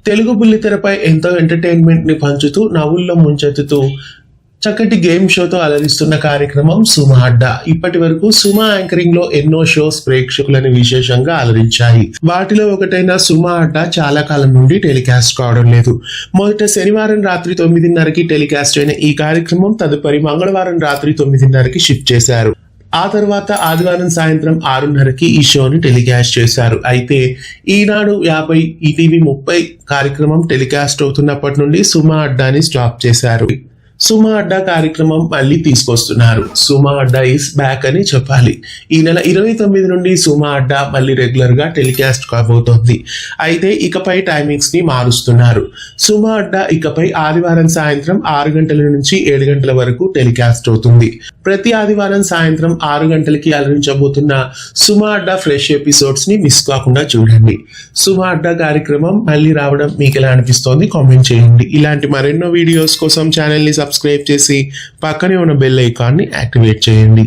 తెలుగు బుల్లితెరపై ఎంతో ఎంటర్టైన్మెంట్ ని పంచుతూ నవ్వుల్లో ముంచెత్తుతూ చక్కటి గేమ్ షోతో అలరిస్తున్న కార్యక్రమం సుమ అడ్డా. ఇప్పటి వరకు సుమ యాంకరింగ్ లో ఎన్నో షోస్ ప్రేక్షకులను విశేషంగా అలరించాయి. వాటిలో ఒకటైన సుమ అడ్డా చాలా కాలం నుండి టెలికాస్ట్ కావడం లేదు. మొదట శనివారం రాత్రి 9:30కి టెలికాస్ట్ అయిన ఈ కార్యక్రమం తదుపరి మంగళవారం రాత్రి 9:30కి షిఫ్ట్ చేశారు. ఆ తర్వాత ఆదివారం సాయంత్రం 6:30కి ఈ షోని టెలికాస్ట్ చేశారు. అయితే ఈనాడు 50, ఈటీవీ 30 కార్యక్రమం టెలికాస్ట్ అవుతున్నప్పటి నుండి సుమ అడ్డాని స్టాప్ చేశారు. సుమ అడ్డా కార్యక్రమం మళ్ళీ తీసుకొస్తున్నారు. సుమ అడ్డా ఈస్ బ్యాక్ అని చెప్పాలి. ఈ నెల 29 నుండి సుమ అడ్డా మళ్ళీ రెగ్యులర్ గా టెలికాస్ట్ కాబోతోంది. అయితే ఇకపై టైమింగ్స్ ని మారుస్తున్నారు. సుమ అడ్డా ఇకపై ఆదివారం సాయంత్రం 6 గంటల నుంచి 7 గంటల వరకు టెలికాస్ట్ అవుతుంది. ప్రతి ఆదివారం సాయంత్రం 6 గంటలకి అలరించబోతున్న సుమ అడ్డా ఫ్రెష్ ఎపిసోడ్స్ ని మిస్ కాకుండా చూడండి. సుమ అడ్డా కార్యక్రమం మళ్ళీ రావడం మీకు ఎలా అనిపిస్తోంది కామెంట్ చేయండి. ఇలాంటి మరెన్నో వీడియోస్ కోసం ఛానల్ ని సబ్స్క్రైబ్ చేసి పక్కనే ఉన్న బెల్ ఐకాన్ ని యాక్టివేట్ చేయండి.